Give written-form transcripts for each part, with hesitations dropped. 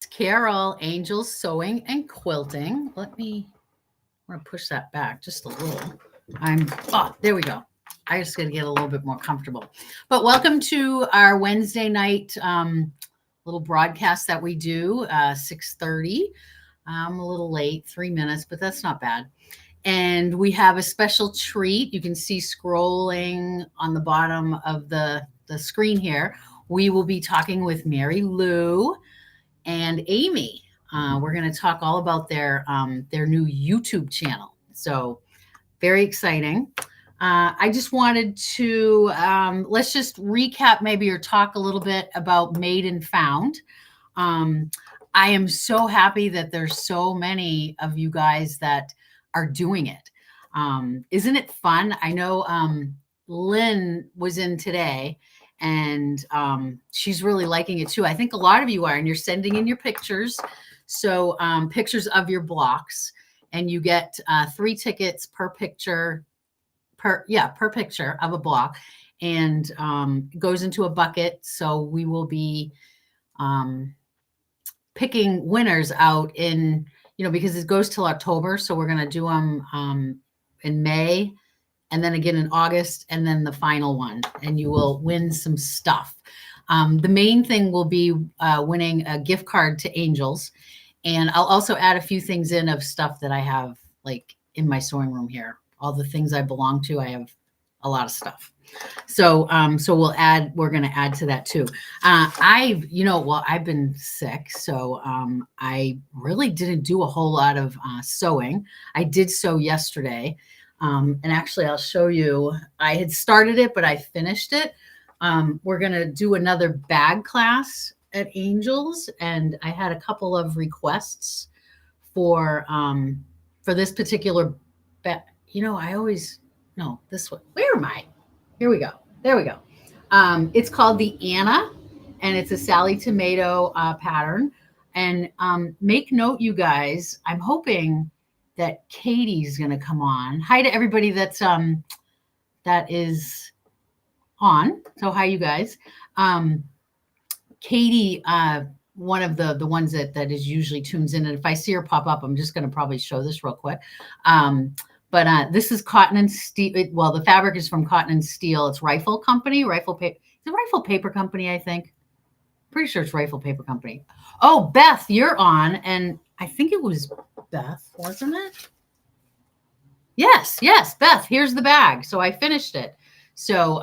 Carol, Angels Sewing and Quilting. I want to push that back just a little. There we go. I just got to get a little bit more comfortable. But welcome to our Wednesday night little broadcast that we do, 6:30. I'm a little late, 3 minutes, but that's not bad. And we have a special treat. You can see scrolling on the bottom of the screen here. We will be talking with Mary Lou and Amy. We're going to talk all about their new YouTube channel. So very exciting. I just wanted to, let's just recap maybe or talk a little bit about Made and Found. I am so happy that there's so many of you guys that are doing it. Isn't it fun? I know Lynn was in today and she's really liking it too. I think a lot of you are, and you're sending in your pictures. So pictures of your blocks, and you get 3 tickets per picture, per picture of a block, and it goes into a bucket. So we will be picking winners out in, because it goes till October. So we're going to do them in May, and then again in August, and then the final one, and you will win some stuff. The main thing will be winning a gift card to Angels, and I'll also add a few things in of stuff that I have like in my sewing room here. All the things I belong to, I have a lot of stuff. So we're going to add to that too. I've been sick, so I really didn't do a whole lot of sewing. I did sew yesterday. And actually I'll show you, I had started it, but I finished it. We're going to do another bag class at Angels. And I had a couple of requests for this particular bag. This one. Where am I? Here we go. There we go. It's called the Anna, and it's a Sally Tomato pattern. And make note, you guys, I'm hoping that Katie's going to come on. Hi to everybody that is on. So hi, you guys. Katie, one of the ones that is usually tunes in. And if I see her pop up, I'm just going to probably show this real quick. But this is cotton and steel. Well, the fabric is from Cotton and Steel. It's Rifle Company, Rifle Paper. It's a Rifle Paper Company, I think. Pretty sure it's Rifle Paper Company. Oh, Beth, you're on. And I think it was Beth, wasn't it? Yes, Beth, here's the bag. So I finished it. So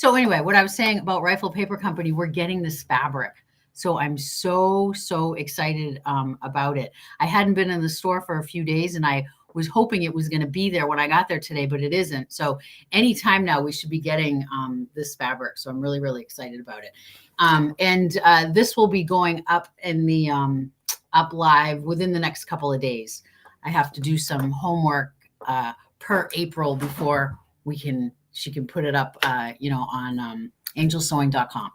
anyway, what I was saying about Rifle Paper Company, we're getting this fabric. So I'm so excited about it. I hadn't been in the store for a few days, and I was hoping it was going to be there when I got there today, but it isn't. So anytime now we should be getting this fabric. So I'm really excited about it. And this will be going up in the up live within the next couple of days. I have to do some homework per April before she can put it up, on angelsewing.com.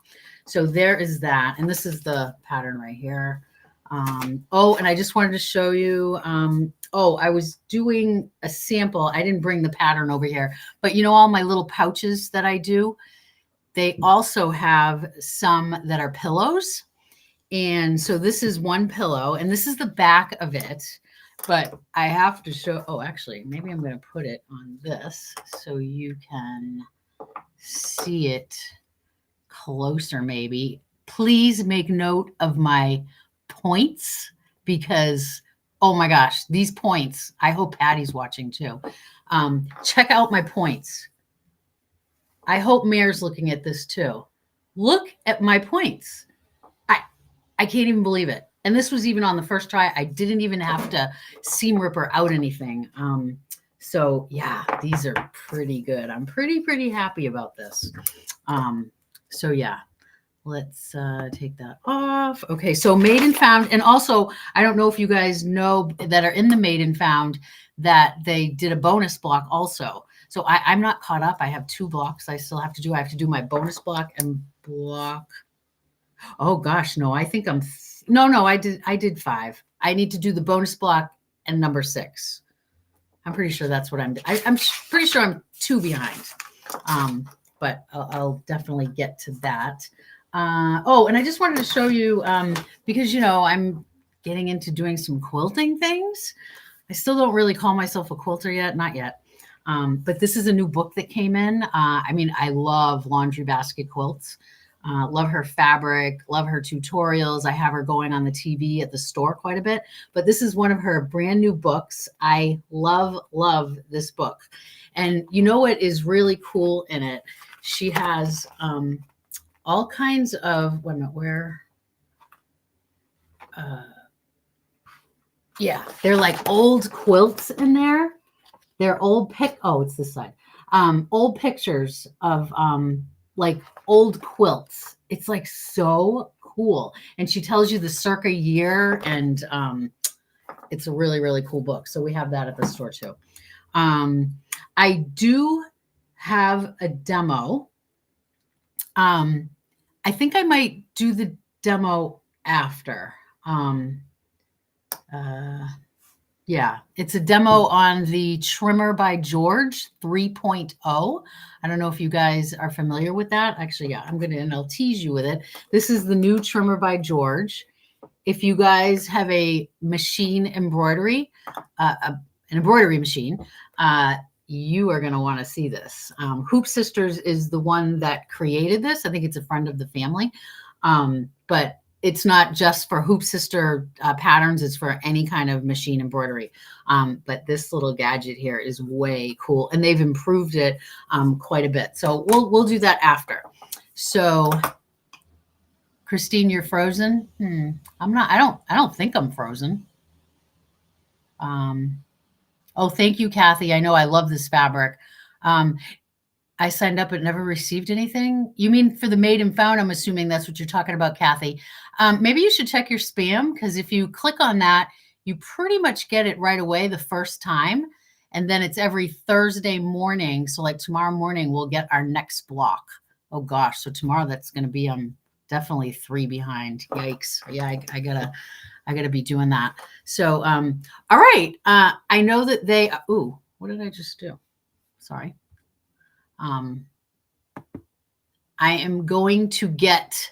So there is that. And this is the pattern right here. And I just wanted to show you, I was doing a sample. I didn't bring the pattern over here, but all my little pouches that I do, they also have some that are pillows. And so this is one pillow, and this is the back of it, but I have to show, actually, maybe I'm going to put it on this so you can see it closer maybe. Please make note of my points because, oh my gosh, these points, I hope Patty's watching too. Check out my points. I hope Mayor's looking at this too. Look at my points. I can't even believe it. And this was even on the first try. I didn't even have to seam ripper out anything. So yeah, these are pretty good. I'm pretty happy about this. So yeah, let's take that off. Okay, so Made and Found. And also, I don't know if you guys know that are in the Made and Found that they did a bonus block also. So I'm not caught up. I have 2 blocks I still have to do. I have to do my bonus block and block. Oh gosh, no, I think I'm, no, I did 5. I need to do the bonus block and number 6. I'm pretty sure that's what I'm pretty sure I'm 2 behind. But I'll definitely get to that. Oh, and I just wanted to show you, because, I'm getting into doing some quilting things. I still don't really call myself a quilter yet, not yet. But this is a new book that came in. I mean, I love laundry basket quilts. Love her fabric, love her tutorials. I have her going on the TV at the store quite a bit, but this is one of her brand new books. I love this book. And you know what is really cool in it? She has all kinds of, wait a minute, where? Yeah, they're like old quilts in there. They're old it's this side. Old pictures of like old quilts. It's like so cool. And she tells you the circa year, and it's a really, really cool book. So we have that at the store too. I do have a demo. I think I might do the demo after. Yeah, it's a demo on the Trimmer by George 3.0. I don't know if you guys are familiar with that. Actually, yeah, and I'll tease you with it. This is the new Trimmer by George. If you guys have a machine embroidery, an embroidery machine, you are going to want to see this. Hoop Sisters is the one that created this. I think it's a friend of the family, but it's not just for Hoop Sister patterns. It's for any kind of machine embroidery. But this little gadget here is way cool, and they've improved it quite a bit. So we'll do that after. So, Christine, you're frozen. I'm not. I don't think I'm frozen. Oh, thank you, Kathy. I know I love this fabric. I signed up but never received anything. You mean for the Made and Found? I'm assuming that's what you're talking about, Kathy. Maybe you should check your spam, because if you click on that, you pretty much get it right away the first time. And then it's every Thursday morning. So like tomorrow morning, we'll get our next block. Oh gosh. So tomorrow that's going to be, definitely 3 behind. Yikes. Yeah, I gotta be doing that. So, all right. I know that what did I just do? Sorry. I am going to get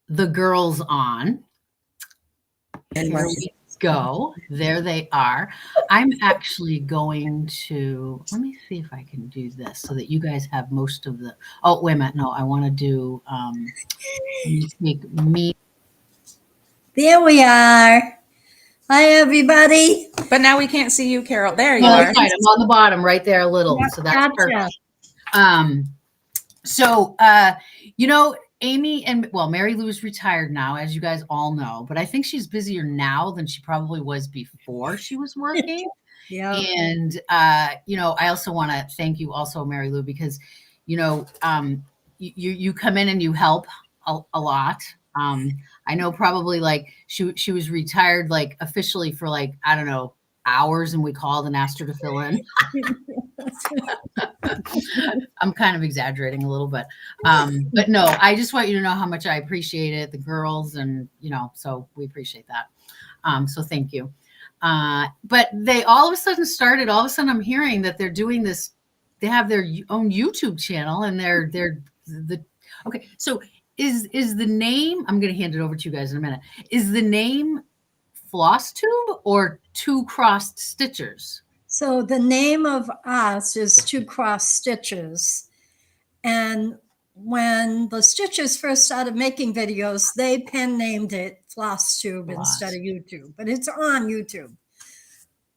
the girls on. Here we go. There they are. I'm actually going to, let me see if I can do this so that you guys have most of the, oh, wait a minute. No, I want to do, make me. There we are. Hi, everybody. But now we can't see you, Carol. There you are. Right. I'm on the bottom right there a little. Yeah, so that's gotcha. perfect. Amy and Mary Lou's retired now, as you guys all know, but I think she's busier now than she probably was before she was working. Yeah. And, I also want to thank you also, Mary Lou, because, you come in and you help a lot. I know probably like she was retired, like officially for like, I don't know, hours, and we called and asked her to fill in. I'm kind of exaggerating a little bit. But no, I just want you to know how much I appreciate it, the girls, and, so we appreciate that. So thank you. But they all of a sudden I'm hearing that they're doing this. They have their own YouTube channel, and okay. So is the name, I'm going to hand it over to you guys in a minute. Is the name Floss Tube or Two Crossed Stitchers? So the name of us is Two Cross Stitches. And when the Stitches first started making videos, they pen named it Floss Tube instead of YouTube, but it's on YouTube.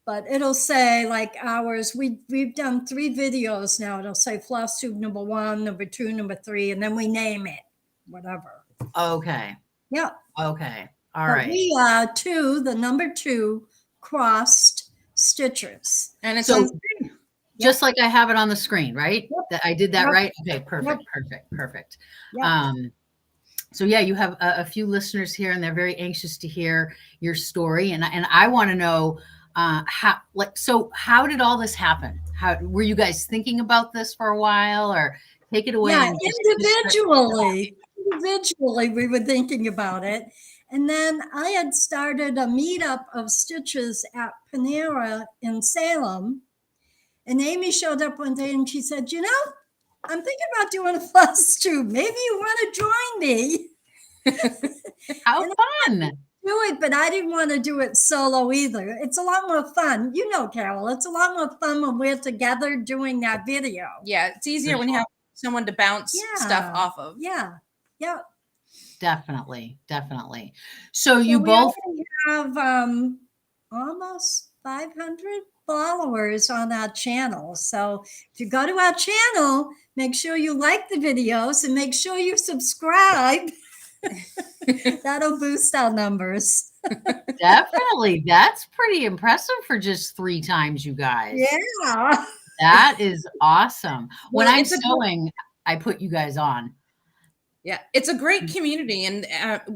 But it'll say like ours, we've done 3 videos now. It'll say Floss Tube number 1, number 2, number 3, and then we name it, whatever. Okay. Yeah. Okay. All but right. We are the number 2 crossed stitchers. And it's so just like I have it on the screen, right? Yep. That I did that Yep. right. Okay. Perfect. Yep. Perfect. Yep. So yeah, you have a few listeners here, and they're very anxious to hear your story. And I want to know, how did all this happen? How were you guys thinking about this for a while, or take it away? Yeah, individually we were thinking about it. And then I had started a meetup of stitches at Panera in Salem. And Amy showed up one day and she said, I'm thinking about doing a floss tube. Maybe you want to join me. How And fun. Do it, but I didn't want to do it solo either. It's a lot more fun. You know, Carol, it's a lot more fun when we're together doing that video. Yeah, it's easier when you have someone to bounce stuff off of. Yeah. Yeah. Definitely. Definitely. So So you we both, already have almost 500 followers on our channel. So if you go to our channel, make sure you like the videos and make sure you subscribe. That'll boost our numbers. definitely. That's pretty impressive for just 3 times, you guys. Yeah. That is awesome. When Well, I'm it's a sewing, I put you guys on. Yeah, it's a great community, and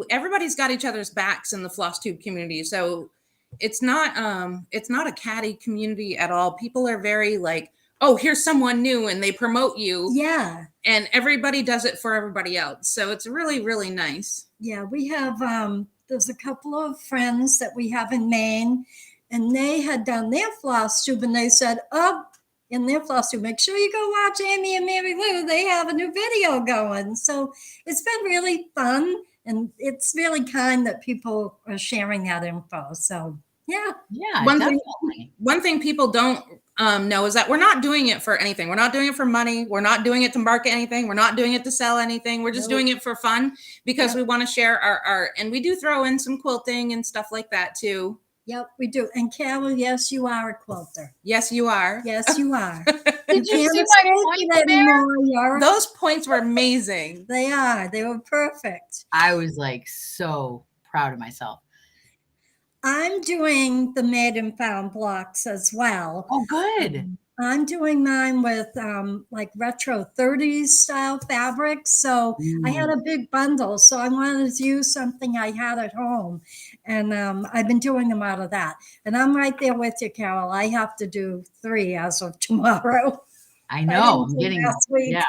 everybody's got each other's backs in the floss tube community. So it's not a catty community at all. People are very like, oh, here's someone new, and they promote you. Yeah. And everybody does it for everybody else. So it's really, really nice. Yeah, we have there's a couple of friends that we have in Maine, and they had done their floss tube, and they said, oh, in their floss tube, make sure you go watch Amy and Mary Lou. They have a new video going. So it's been really fun, and it's really kind that people are sharing that info. So yeah. Yeah, One thing people don't know is that we're not doing it for anything. We're not doing it for money. We're not doing it to market anything. We're not doing it to sell anything. We're just doing it for fun because we want to share our art. And we do throw in some quilting and stuff like that too. Yep, we do. And Carol, yes, you are a quilter. Yes, you are. Yes, you are. Did you see my point there? Those points were amazing. They are. They were perfect. I was like so proud of myself. I'm doing the made and found blocks as well. Oh, good. I'm doing mine with like retro 30s style fabrics. So I had a big bundle. So I wanted to use something I had at home. And I've been doing them out of that. And I'm right there with you, Carol. I have to do 3 as of tomorrow. I know. I'm getting last week. Yeah.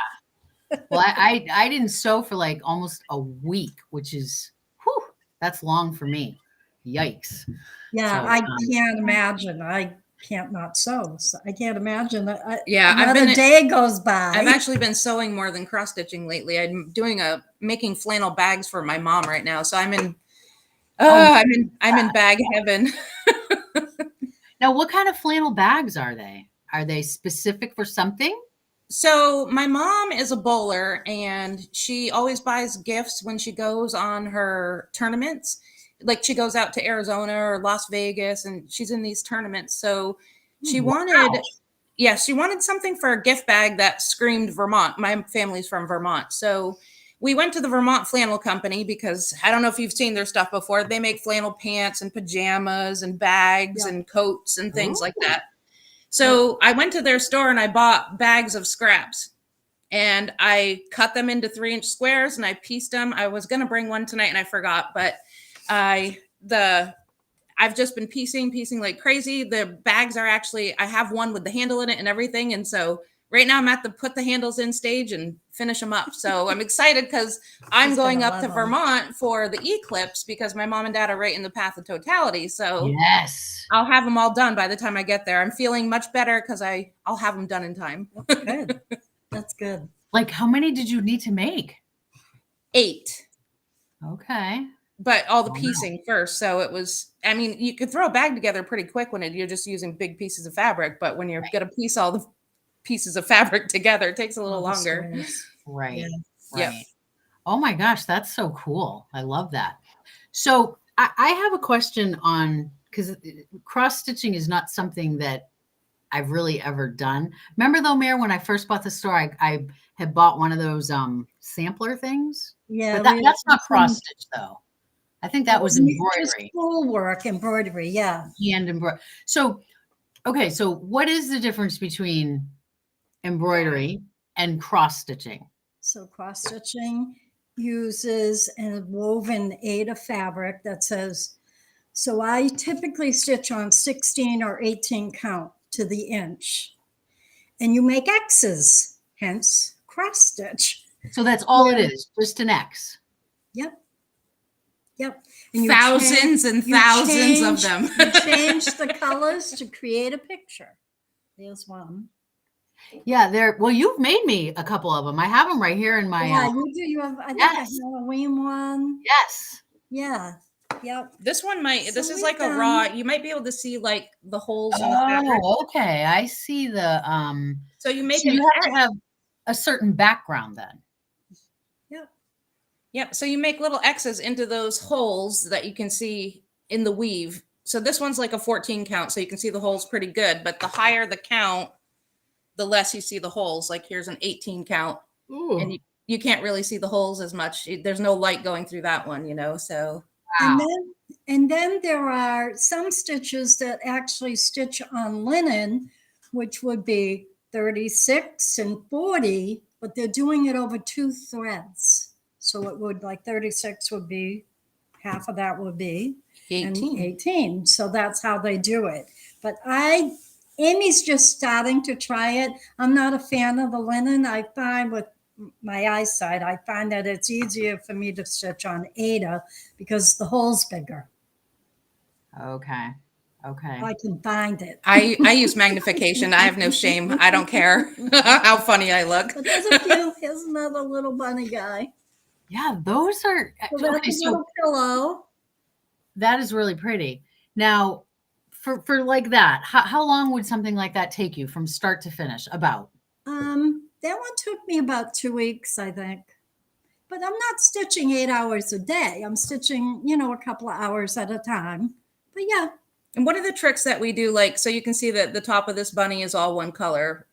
Well, I didn't sew for like almost a week, which is that's long for me. Yikes. Yeah, So, I can't imagine. I can't not sew. So I can't imagine. Yeah, another day goes by. I've actually been sewing more than cross stitching lately. I'm doing making flannel bags for my mom right now. So I'm in bag heaven. Now, what kind of flannel bags are they? Are they specific for something? So my mom is a bowler, and she always buys gifts when she goes on her tournaments. Like she goes out to Arizona or Las Vegas, and she's in these tournaments. So she wanted something for a gift bag that screamed Vermont. My family's from Vermont. So we went to the Vermont Flannel Company because I don't know if you've seen their stuff before. They make flannel pants and pajamas and bags and coats and things like that. So I went to their store and I bought bags of scraps, and I cut them into 3-inch squares and I pieced them. I was going to bring one tonight and I forgot, but I've just been piecing like crazy. The bags are actually, I have one with the handle in it and everything. And so right now I'm at the put the handles in stage and finish them up. So I'm excited because I'm going up to Vermont for the eclipse because my mom and dad are right in the path of totality. So yes, I'll have them all done by the time I get there. I'm feeling much better because I'll have them done in time. Good. That's good. Like, how many did you need to make? 8. Okay. But all the piecing first. So it was, I mean, you could throw a bag together pretty quick when you're just using big pieces of fabric. But when you're going to piece all the pieces of fabric together, it takes a little longer. Right. Yeah. Right. Oh my gosh, that's so cool. I love that. So I have a question on, because cross stitching is not something that I've really ever done. Remember though, Mare, when I first bought the store, I had bought one of those sampler things. Yeah. But that's not cross stitch though. I think that was embroidery. Schoolwork, embroidery, yeah. Hand embroidery. So, okay, so what is the difference between embroidery and cross stitching? So cross stitching uses a woven Aida fabric that says, so I typically stitch on 16 or 18 count to the inch. And you make X's, hence cross stitch. So that's all it is, just an X. Yep. Yep. And thousands and thousands of them. You change the colors to create a picture. There's one. Yeah, well, you've made me a couple of them. I have them right here in my. Yeah, you do. You have, I think, Yes. a Halloween one. Yes. Yeah. Yep. This one might, So this is we've like a done- raw, you might be able to see like the holes in the fabric. Oh, okay. I see the. So you make So an you have to have a certain background then. Yep. Yeah, so you make little X's into those holes that you can see in the weave. So this one's like a 14 count, so you can see the holes pretty good. But the higher the count, the less you see the holes. Like here's an 18 count, Ooh. and you can't really see the holes as much. There's no light going through that one, you know. So Wow. And then there are some stitches that actually stitch on linen, which would be 36 and 40, but they're doing it over 2 threads. So it would, like 36 would be, half of that would be 18. and 18. So that's how they do it. But Amy's just starting to try it. I'm not a fan of the linen. I find with my eyesight, I find that it's easier for me to stitch on Ada because the hole's bigger. Okay. Okay. I can find it. I use magnification. I have no shame. I don't care how funny I look. But there's a few. Here's another little bunny guy. Yeah, those are So that's okay. a So little pillow. that is really pretty. Now, for like that, how long would something like that take you from start to finish? About. That one took me about 2 weeks, I think. But I'm not stitching 8 hours a day. I'm stitching, a couple of hours at a time. But yeah. And what are the tricks that we do? Like, so you can see that the top of this bunny is all one color.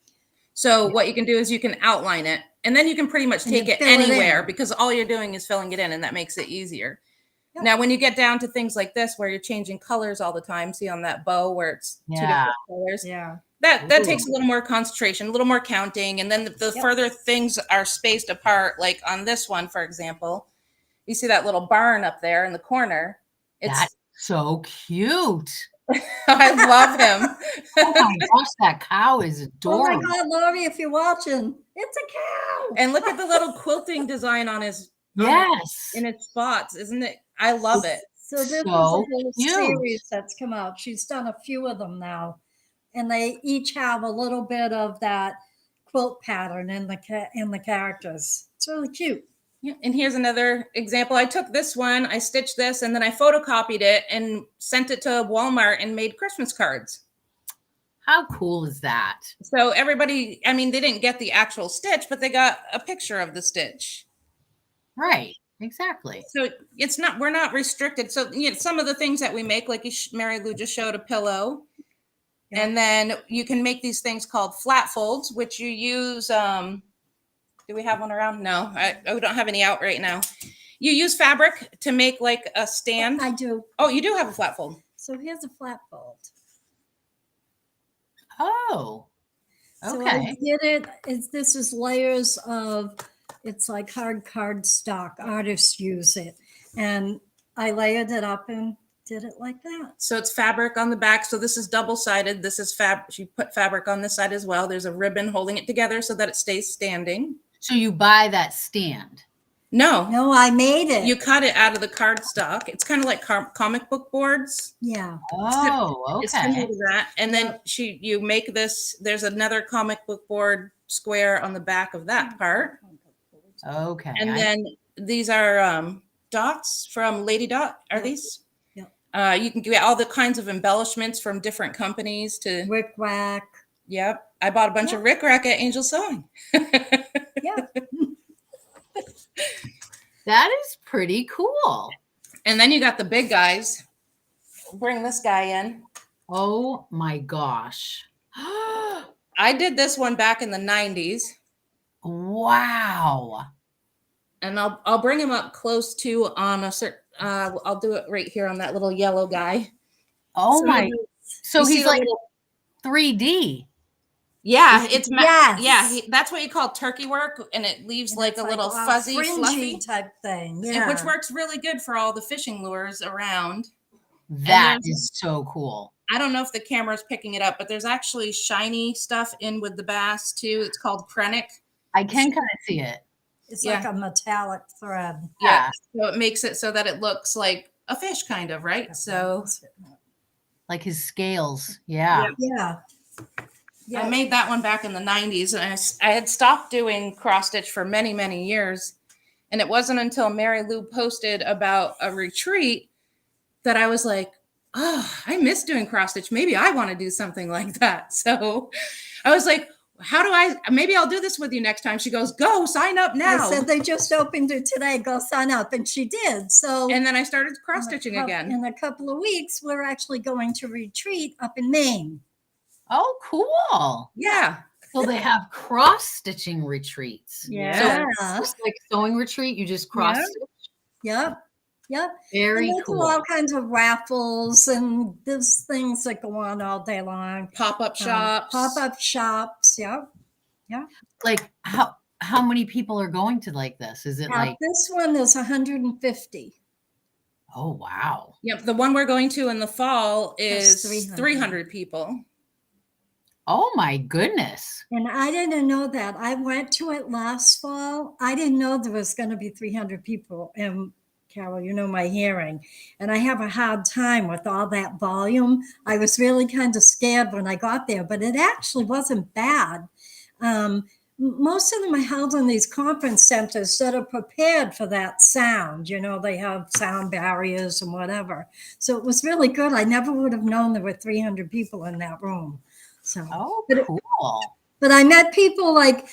So what you can do is you can outline it, and then you can pretty much take it anywhere because all you're doing is filling it in, and that makes it easier. Yep. Now, when you get down to things like this, where you're changing colors all the time, see on that bow where it's 2 different colors. Yeah. That takes a little more concentration, a little more counting. And then the further things are spaced apart, like on this one, for example, you see that little barn up there in the corner. That's so cute. I love him. Oh my gosh, that cow is adorable. Oh my God, Lori, if you're watching, it's a cow. And look at the little quilting design on his in its spots, isn't it? I love it. So this is a whole series that's come out. She's done a few of them now. And they each have a little bit of that quilt pattern in the characters. It's really cute. Yeah. And here's another example. I took this one, I stitched this, and then I photocopied it and sent it to Walmart and made Christmas cards. How cool is that? So everybody, I mean, they didn't get the actual stitch, but they got a picture of the stitch. Right. Exactly. So we're not restricted. So some of the things that we make, like Mary Lou just showed a pillow. And then you can make these things called flat folds, which you use. Do we have one around? No, I don't have any out right now. You use fabric to make like a stand. I do. Oh, you do have a flat fold. So here's a flat fold. Oh, okay. So I did it. This is layers of, it's like hard cardstock. Artists use it. And I layered it up and did it like that. So it's fabric on the back. So this is double-sided. This is you put fabric on this side as well. There's a ribbon holding it together so that it stays standing. So you buy that stand? No, I made it. You cut it out of the cardstock. It's kind of like comic book boards. Yeah. Oh, okay. It's similar to that. And then you make this. There's another comic book board square on the back of that part. Okay. And then these are dots from Lady Dot. Are these? You can get all the kinds of embellishments from different companies to Rick Rack. Yep. I bought a bunch of Rick Rack at Angel Sewing. Yeah. That is pretty cool. And then you got the big guys. Bring this guy in. Oh my gosh. I did this one back in the 90s. Wow. And I'll bring him up close to on a certain I'll do it right here on that little yellow guy. Oh my. So he's like 3D. Yeah, that's what you call turkey work, and it leaves like a little fuzzy, fluffy type thing. Yeah, which works really good for all the fishing lures around. That is so cool. I don't know if the camera is picking it up, but there's actually shiny stuff in with the bass too. It's called Krennic. I can kind of see it. It's like a metallic thread. Yeah, so it makes it so that it looks like a fish, kind of, right? So, like his scales. Yeah. Yeah. I made that one back in the 90s, and I had stopped doing cross stitch for many, many years. And it wasn't until Mary Lou posted about a retreat that I was like, oh, I miss doing cross stitch. Maybe I want to do something like that. So I was like, maybe I'll do this with you next time. She goes, go sign up now. I said they just opened it today. Go sign up. And she did. So, and then I started cross stitching again. In a couple of weeks, we're actually going to retreat up in Maine. Oh, cool. Yeah. So they have cross stitching retreats. Yeah. So it's just like sewing retreat. You just cross stitch. Yep. Yep. Very cool. cool. All kinds of raffles and there's things that go on all day long. Pop-up shops. Pop-up shops. Yep. Yeah. Like how many people are going to like this? Is it like this one is 150. Oh, wow. Yep. The one we're going to in the fall is 300 people. Oh my goodness. And I didn't know that. I went to it last fall. I didn't know there was going to be 300 people. And Carol, you know my hearing. And I have a hard time with all that volume. I was really kind of scared when I got there, but it actually wasn't bad. Most of them are held in these conference centers that are prepared for that sound. You know, they have sound barriers and whatever. So it was really good. I never would have known there were 300 people in that room. So, cool. But I met people like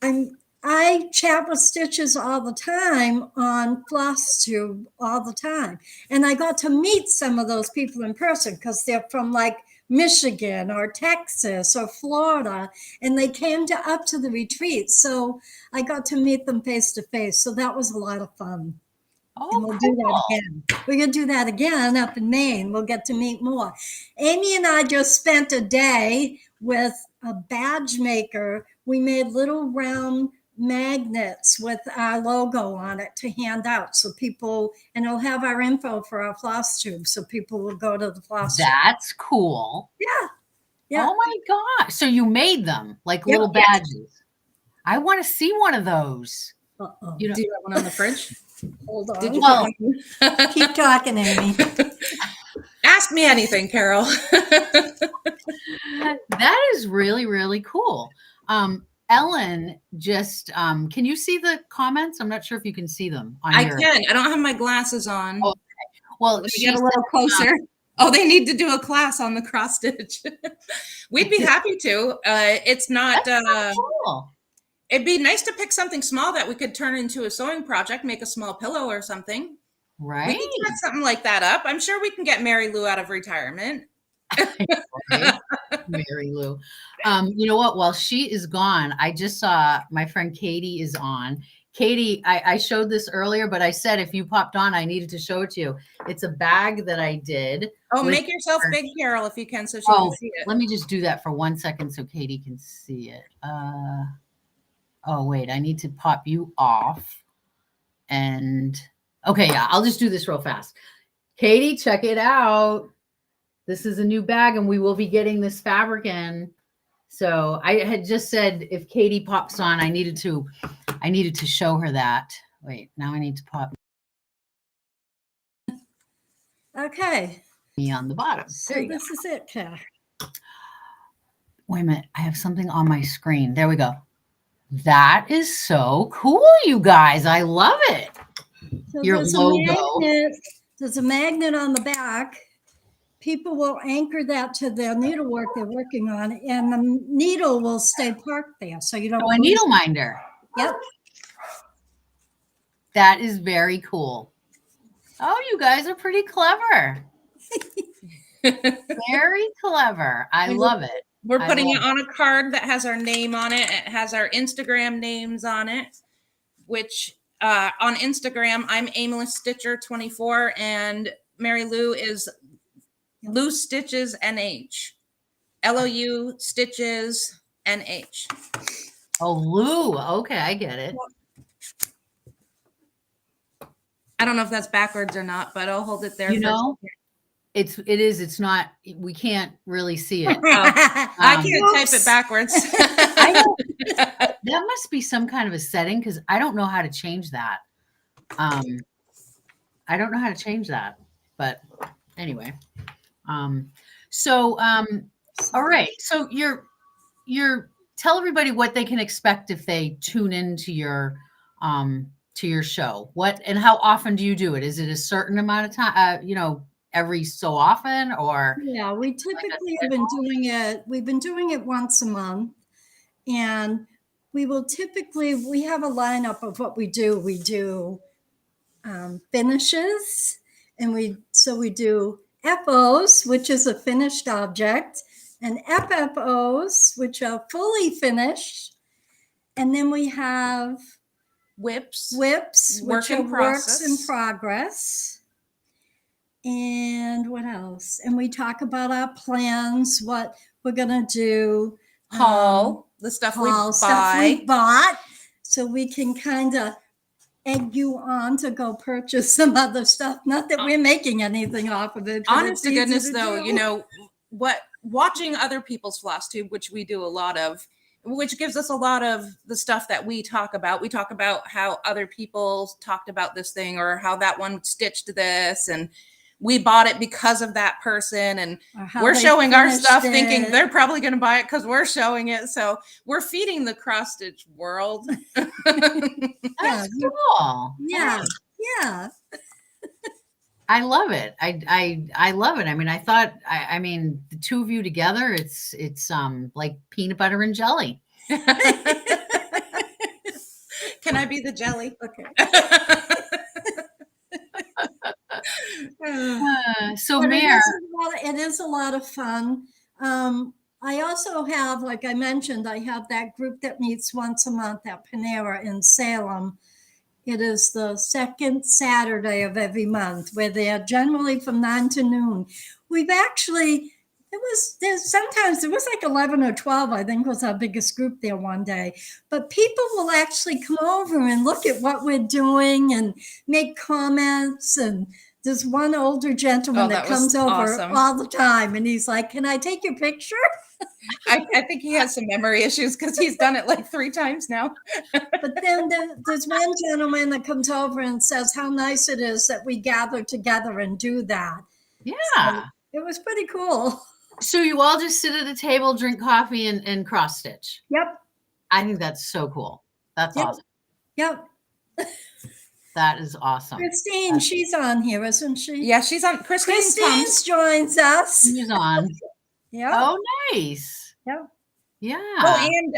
I chat with Stitches all the time on FlossTube all the time. And I got to meet some of those people in person because they're from like Michigan or Texas or Florida. And they came up to the retreat. So I got to meet them face to face. So that was a lot of fun. Oh, and we'll do that again. We're going to do that again up in Maine. We'll get to meet more. Amy and I just spent a day with a badge maker. We made little round magnets with our logo on it to hand out. So people, and it'll have our info for our floss tube. So people will go to the floss tube. That's cool. Yeah. Yeah. Oh my gosh. So you made them like little badges. I want to see one of those. You know, do you have one on the fridge? Hold on. Did you keep talking, Amy. Ask me anything, Carol. That is really, really cool. Ellen just, can you see the comments? I'm not sure if you can see them. I can. I don't have my glasses on. Okay. Well, she get a little closer. Oh, they need to do a class on the cross stitch. We'd be happy to. It's not. Cool. It'd be nice to pick something small that we could turn into a sewing project, make a small pillow or something. Right. We can set something like that up. I'm sure we can get Mary Lou out of retirement. Mary Lou. You know what? While she is gone, I just saw my friend Katie is on. Katie, I showed this earlier, but I said if you popped on, I needed to show it to you. It's a bag that I did. Oh, make yourself big, Carol, if you can, so she can see it. Let me just do that for 1 second so Katie can see it. Oh, wait, I need to pop you off. And okay, yeah, I'll just do this real fast. Katie, check it out. This is a new bag and we will be getting this fabric in. So I had just said if Katie pops on, I needed to show her that. Wait, now I need to pop okay. me on the bottom. So this is it, Kat. Wait a minute, I have something on my screen. There we go. That is so cool, you guys. I love it. So your logo. There's a magnet on the back. People will anchor that to their needlework they're working on, and the needle will stay parked there. So you don't. Oh, a needle minder. Yep. That is very cool. Oh, you guys are pretty clever. Very clever. I love it. We're putting it on a card that has our name on it. It has our Instagram names on it, which on Instagram, I'm Aimless Stitcher 24 and Mary Lou is Lou Stitches NH. LOU Stitches NH. Oh, Lou. Okay, I get it. I don't know if that's backwards or not, but I'll hold it there. You know, it is. It's not. We can't really see it. I can't type it backwards. That must be some kind of a setting because I don't know how to change that. I don't know how to change that. But anyway, all right. So tell everybody what they can expect if they tune into your show. What and how often do you do it? Is it a certain amount of time? Every so often, or Yeah, we typically have been doing it. We've been doing it once a month, and we have a lineup of what we do. We do finishes, and we do FOs, which is a finished object, and FFOs, which are fully finished, and then we have WIPs, which are works in progress. And what else? And we talk about our plans, what we're gonna do, the stuff we bought, so we can kind of egg you on to go purchase some other stuff. Not that we're making anything off of it. Honest to goodness, though, watching other people's floss tube, which we do a lot of, which gives us a lot of the stuff that we talk about. We talk about how other people talked about this thing, or how that one stitched this, and we bought it because of that person, and we're showing our stuff thinking they're probably going to buy it because we're showing it. So we're feeding the cross stitch world. That's cool. Yeah. I love it. I love it. I mean, I mean, the two of you together, it's like peanut butter and jelly. Can I be the jelly? Okay. So, but Mare, it is a lot of fun. I also have, like I mentioned, I have that group that meets once a month at Panera in Salem. It is the second Saturday of every month. We're there generally from 9 to noon. We've actually, sometimes there was like 11 or 12, I think was our biggest group there one day. But people will actually come over and look at what we're doing and make comments. And there's one older gentleman that comes over all the time, and he's like, "Can I take your picture?" I think he has some memory issues because he's done it like 3 times now. But then there's one gentleman that comes over and says how nice it is that we gather together and do that. Yeah. So it was pretty cool. So you all just sit at a table, drink coffee, and cross stitch. Yep. I think that's so cool. That's awesome. Yep. That is awesome. Christine, she's on here, isn't she? Yeah, she's on. Christine joins us. She's on. Yeah. Oh, nice. Yeah. Yeah. Oh, and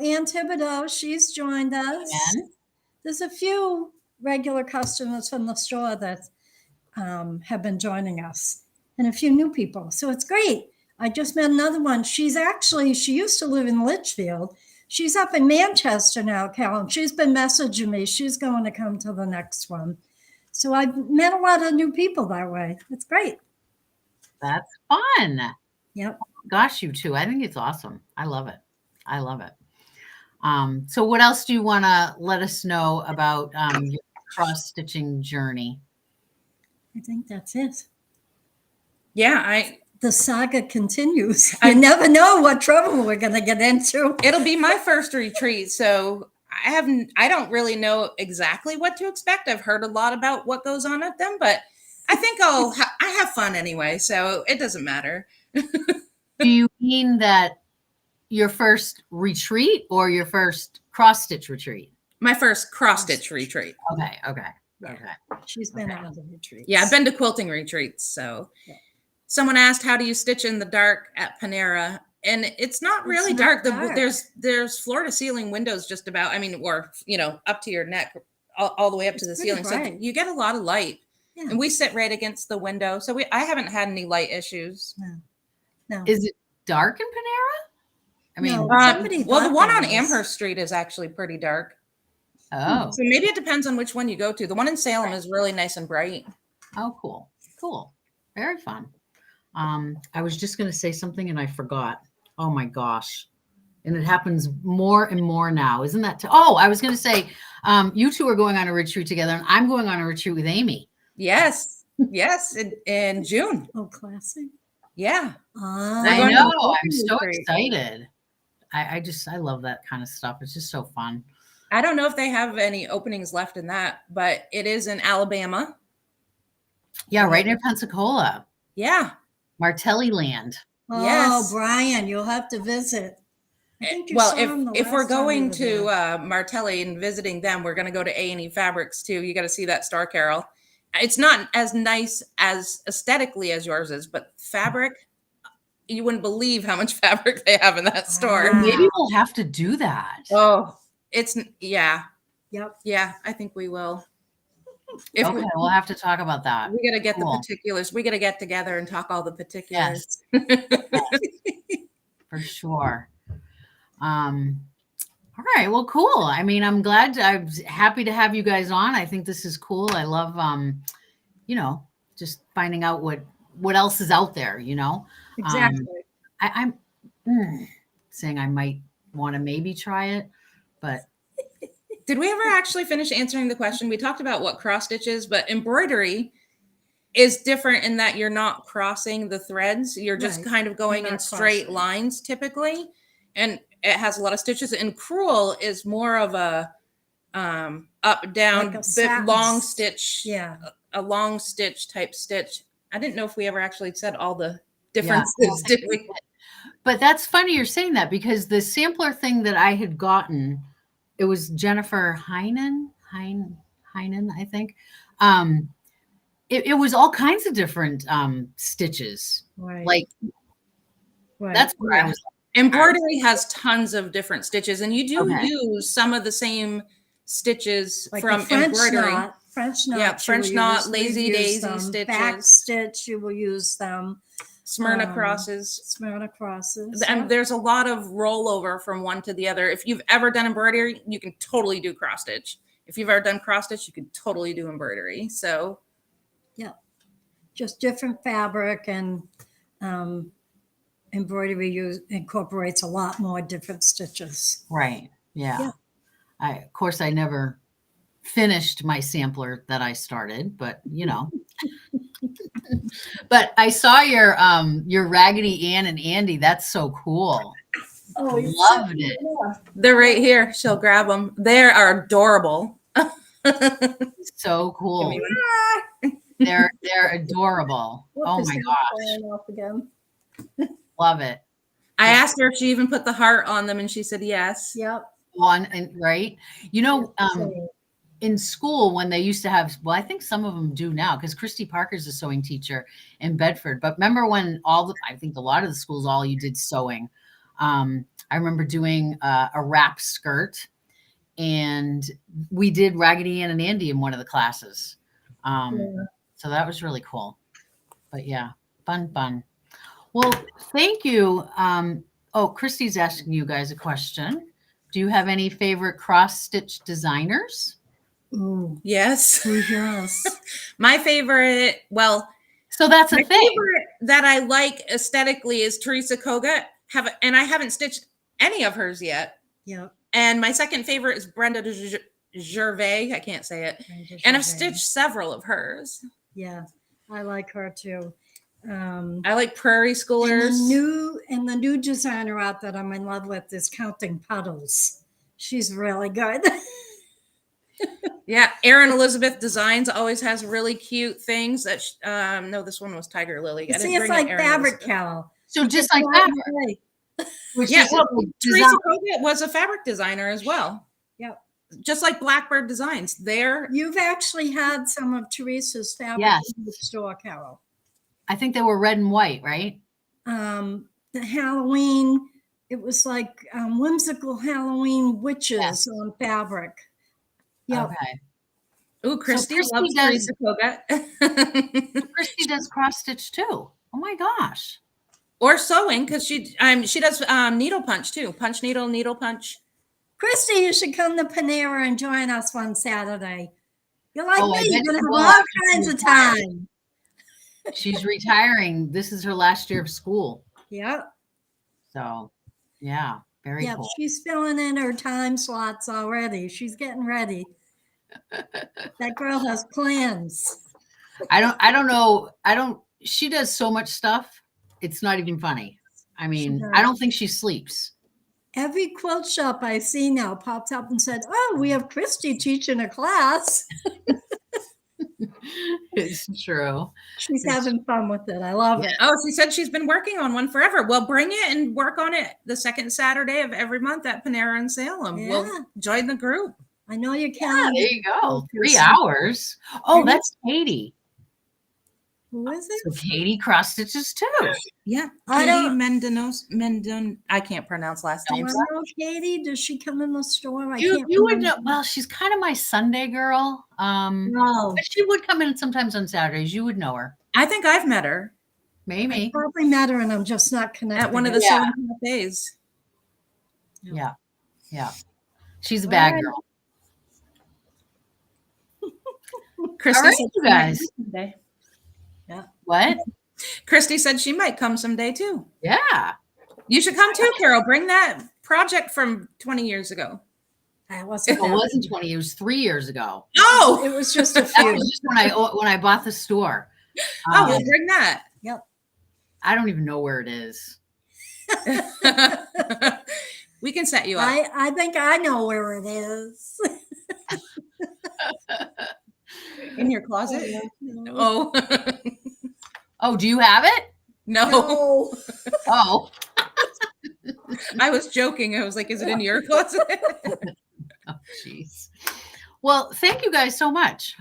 Ann Thibodeau, she's joined us. And? There's a few regular customers from the store that have been joining us, and a few new people. So it's great. I just met another one. She used to live in Litchfield. She's up in Manchester now, Callum. She's been messaging me. She's going to come to the next one. So I've met a lot of new people that way. It's great. That's fun. Yep. Gosh, you two. I think it's awesome. I love it. I love it. So what else do you want to let us know about your cross-stitching journey? I think that's it. Yeah, the saga continues. I never know what trouble we're going to get into. It'll be my first retreat, so I don't really know exactly what to expect. I've heard a lot about what goes on at them, but I think I have fun anyway, so it doesn't matter. Do you mean that your first retreat or your first cross-stitch retreat? My first cross-stitch retreat. Okay. She's been on other retreats. Yeah, I've been to quilting retreats, so... Yeah. Someone asked, how do you stitch in the dark at Panera? And it's not really dark. There's floor to ceiling windows just about, or, up to your neck, all the way up to the ceiling. Bright. So you get a lot of light. Yeah. And we sit right against the window. So I haven't had any light issues. No. Is it dark in Panera? No, the one on Amherst Street is actually pretty dark. Oh. So maybe it depends on which one you go to. The one in Salem is really nice and bright. Oh, cool. Very fun. I was just going to say something and I forgot. Oh my gosh. And it happens more and more now. Isn't that? I was going to say, you two are going on a retreat together and I'm going on a retreat with Amy. Yes. In June. Oh, classic. Yeah. I know. I'm so excited. I love that kind of stuff. It's just so fun. I don't know if they have any openings left in that, but it is in Alabama. Yeah. Right near Pensacola. Yeah. Martelli Land. Oh, Yes. Brian, you'll have to visit. I think you Well, saw him the if we're last time going you were to there. Martelli and visiting them, we're going to go to A&E Fabrics too. You got to see that Star Carol. It's not as nice as aesthetically as yours is, but fabric, you wouldn't believe how much fabric they have in that store. Wow. Maybe we'll have to do that. Oh, it's yeah, Yep. yeah. I think we will. If Okay, we'll have to talk about that. we got to get the Cool. particulars, we got to get together and talk all the particulars. For sure. All right. Well, cool. I mean, I'm happy to have you guys on. I think this is cool. I love, just finding out what else is out there, Exactly. I'm saying I might want to maybe try it, but Did we ever actually finish answering the question? We talked about what cross stitch is, but embroidery is different in that you're not crossing the threads. You're just Right. kind of going You're in not straight crossing. lines typically. And it has a lot of stitches. And crewel is more of a up, down, Like a bit satin long stitch, Yeah. a long stitch type stitch. I didn't know if we ever actually said all the differences, did we? But that's funny you're saying that, because the sampler thing that I had gotten, it was Jennifer Heinen, I think. It was all kinds of different stitches. Right. Like right. that's where I was. Embroidery has tons of different stitches, and you do Okay. use some of the same stitches Like from the French embroidery. knot. French knot. Yeah, you French will knot, use. lazy We've used daisy them. stitches. Back stitch, you will use them. Smyrna crosses. Smyrna crosses. And Yep. there's a lot of rollover from one to the other. If you've ever done embroidery, you can totally do cross stitch. If you've ever done cross stitch, you can totally do embroidery. So Just different fabric, and embroidery incorporates a lot more different stitches. Right. Yeah. Yeah. Of course, I never finished my sampler that I started, but but I saw your Raggedy Ann and Andy. That's so cool. Oh, Loved it. they're right here. She'll grab them. They are adorable. So cool. Give me They're adorable. Oh my gosh. Off again. Love it. I asked her if she even put the heart on them, and she said yes. Yep. One and right. In school when they used to have, well, I think some of them do now, because Christy Parker's a sewing teacher in Bedford. But remember when I think a lot of the schools, all you did sewing. I remember doing a wrap skirt, and we did Raggedy Ann and Andy in one of the classes. So that was really cool. But yeah, fun. Well, thank you. Christy's asking you guys a question. Do you have any favorite cross-stitch designers? Ooh. Yes. Who's yours? My favorite, So that's a my thing. favorite that I like aesthetically is 𝗤𝗂𝗶𝗹𝘀. And I haven't stitched any of hers yet. Yep. And my second favorite is 𝗤𝗂𝗶𝗹𝘁. I can't say it. And I've stitched several of hers. Yeah, I like her too. I like Prairie Schoolers. And the new designer out that I'm in love with is Counting Puddles. She's really good. Yeah, Erin Elizabeth Designs always has really cute things. That no, this one was Tiger Lily. See, it's like fabric, Cal. So just like fabric. Yeah, well, 𝗤𝗂𝗶𝗹𝘀 was a fabric designer as well. Yep. Just like Blackbird Designs. You've actually had some of Teresa's fabric in the store, Carol. I think they were red and white, right? The Halloween, it was like whimsical Halloween witches on fabric. Yeah. Okay. Ooh, Christy Christy loves does- 𝗤𝗂𝗶𝗃. Christy does cross stitch too. Oh my gosh. Or sewing, because she does needle punch too. Punch needle, needle punch. Christy, you should come to Panera and join us one Saturday. You're like I me, you're bet going to you have will. all kinds of time. She's retiring. This is her last year of school. Yep. So yeah, very cool. She's filling in her time slots already. She's getting ready. That girl has plans. I don't know. She does so much stuff. It's not even funny. I mean, I don't think she sleeps. Every quilt shop I see now pops up and said, "Oh, we have Christy teaching a class." It's true. She's having fun with it. I love it. Oh, she said she's been working on one forever. Well, bring it and work on it the second Saturday of every month at Panera in Salem. Yeah. We'll join the group. I know you Yeah, can. there you go. Focus. 3 hours. Oh, that's Katie. Who is it? So Katie cross stitches too. Yeah. I Katie don't- Mendon. I can't pronounce last Do names. I know Katie? Does she come in the store? I You can't would know. remember. Well, she's kind of my Sunday girl. No. But she would come in sometimes on Saturdays. You would know her. I think I've met her I Maybe. probably met her and I'm just not connected. at one of the Yeah. sewing cafes. Yeah. Yeah. She's a bad Alright. girl. Christy All right, said you she might guys. come someday. What? Christy said she might come someday too. Yeah. You should come too, Carol. Bring that project from 20 years ago. I wasn't It there. wasn't 20. It was 3 years ago. Oh, It was just a That few. was just when I bought the store. oh, well, bring that. I don't even know where it is. We can set you up. I think I know where it is. In your closet? Oh, Oh, do you have it? no. No. Oh. I was joking. I was like, is it in your closet? Oh, jeez. Well, thank you guys so much.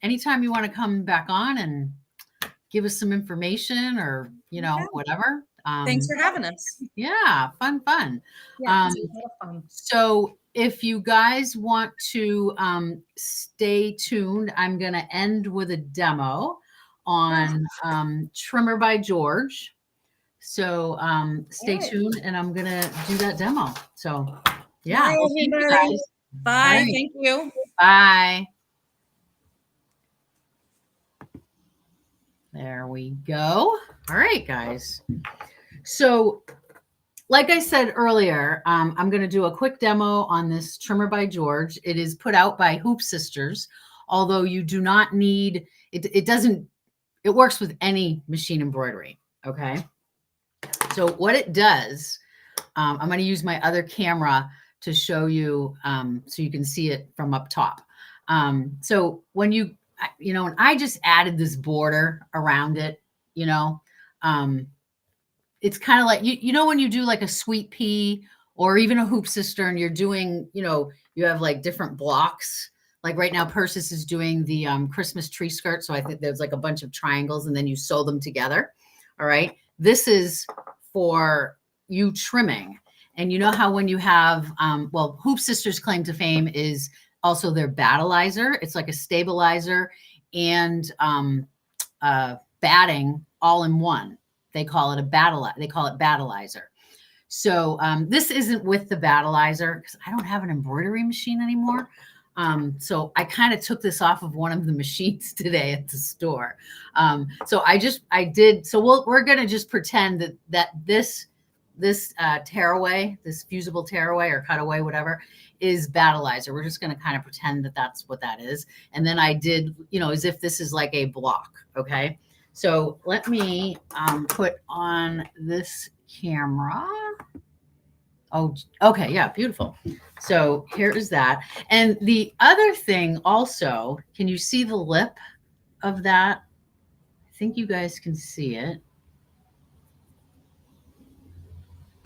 Anytime you want to come back on and give us some information or, Yeah. whatever. Thanks for having us. Yeah, fun. Yeah, it's a lot of fun. So if you guys want to stay tuned, I'm going to end with a demo on Trimmer by George. So stay Alright. tuned and I'm going to do that demo. So yeah. Bye, Well, thank you everybody. guys. Bye. All right. Thank you. Bye. There we go. All right, guys. So like I said earlier, I'm going to do a quick demo on this Trimmer by George. It is put out by Hoop Sisters, although you do not need, it works with any machine embroidery, okay? So what it does, I'm going to use my other camera to show you so you can see it from up top. So when and I just added this border around it, it's kind of like, when you do like a sweet pea or even a hoop sister and you're doing, you have like different blocks. Like right now, Persis is doing the Christmas tree skirt. So I think there's like a bunch of triangles and then you sew them together. All right. This is for you trimming. And you know how when you have, Hoop Sisters' claim to fame is also their battleizer. It's like a stabilizer and batting all in one. They call it battleizer. So this isn't with the battleizer because I don't have an embroidery machine anymore. So I kind of took this off of one of the machines today at the store. So we're going to just pretend that this tearaway, this fusible tearaway or cutaway, whatever, is battleizer. We're just going to kind of pretend that that's what that is. And then I did, as if this is like a block. Okay. So let me put on this camera. Oh, okay. Yeah. Beautiful. So here is that. And the other thing also, can you see the lip of that? I think you guys can see it.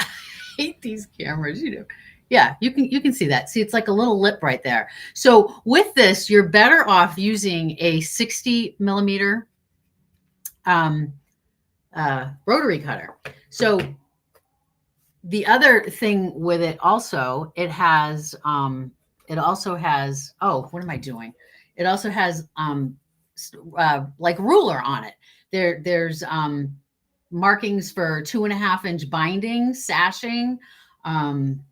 I hate these cameras, Yeah, you can see that. See, it's like a little lip right there. So with this, you're better off using a 60 millimeter rotary cutter. So the other thing with it also, it also has, oh, what am I doing? It also has like ruler on it. There's markings for 2.5-inch binding, sashing.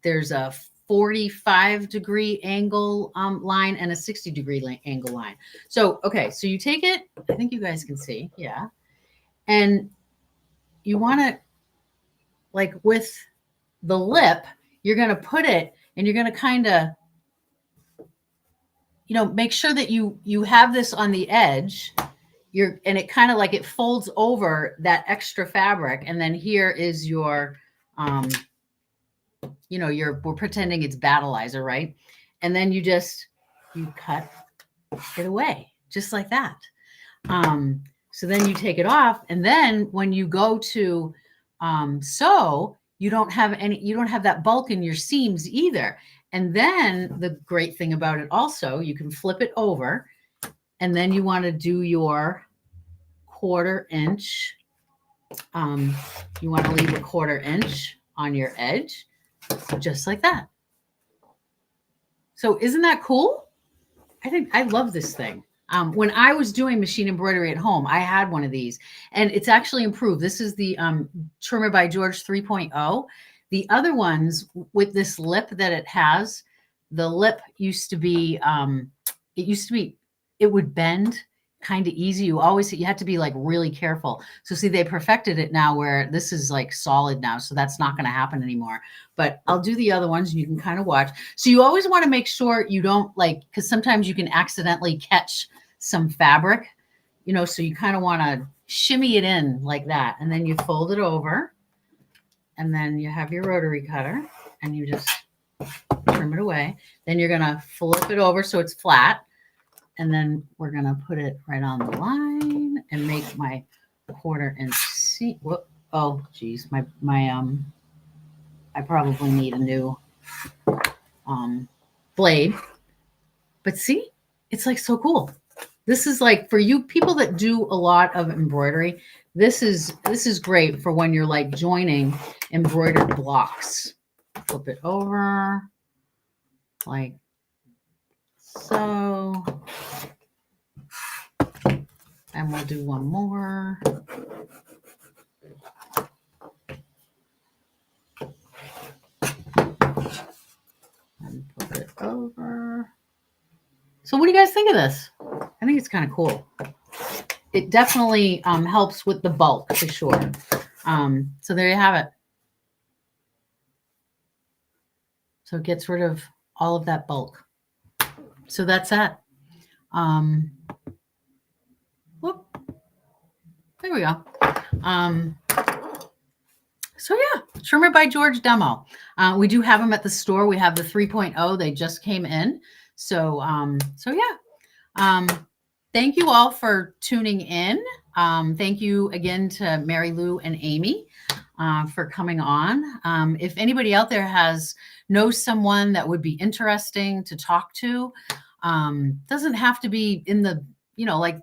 There's a 45-degree angle line and a 60-degree angle line. So, okay, so you take it, I think you guys can see, yeah. And you want to, like with the lip, you're going to put it and you're going to kind of, make sure that you have this on the edge. And it kind of like it folds over that extra fabric. And then here is your, we're pretending it's battleizer, right? And then you cut it away. just like that. So then you take it off, and then when you go to sew, you don't have that bulk in your seams either. And then the great thing about it also, you can flip it over, and then you want to do your 1/4 inch. You want to leave a 1/4 inch on your edge, just like that. So isn't that cool? I love this thing. When I was doing machine embroidery at home, I had one of these, and it's actually improved. This is the 𝗤𝗂𝗶𝗹𝘁𝗶 by George 3.0. The other ones with this lip that it has, the lip used to be, it would bend kind of easy. You had to be like really careful. So see, they perfected it now where this is like solid now. So that's not going to happen anymore. But I'll do the other ones and you can kind of watch. So you always want to make sure you don't because sometimes you can accidentally catch some fabric, so you kind of want to shimmy it in like that. And then you fold it over, and then you have your rotary cutter and you just trim it away. Then you're going to flip it over so it's flat. And then we're going to put it right on the line and make my 1/4 inch seam. Whoop. Oh, geez. I probably need a new blade. But see, it's like so cool. This is like for you people that do a lot of embroidery. This is great for when you're like joining embroidered blocks. Flip it over like so. And we'll do one more. And put it over. So what do you guys think of this? I think it's kind of cool. It definitely helps with the bulk for sure. So there you have it. So it gets rid of all of that bulk. So that's that. Whoop. There we go. So yeah, 𝗤𝗂𝗶𝗹𝘁𝗶 by George demo. We do have them at the store. We have the 3.0. They just came in. So yeah. Thank you all for tuning in. Thank you again to Mary Lou and Amy for coming on. If anybody out there knows someone that would be interesting to talk to, doesn't have to be in the, like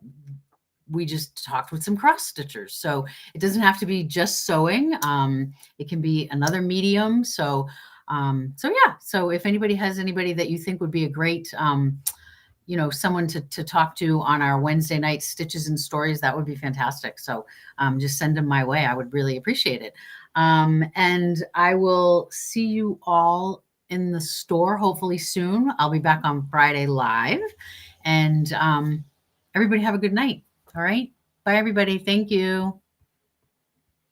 we just talked with some cross stitchers. So it doesn't have to be just sewing. It can be another medium. So yeah. So if anybody has anybody that you think would be a great, someone to talk to on our Wednesday night Stitches and Stories, that would be fantastic. So just send them my way. I would really appreciate it. And I will see you all in the store hopefully soon. I'll be back on Friday live, and everybody have a good night. All right. Bye, everybody. Thank you.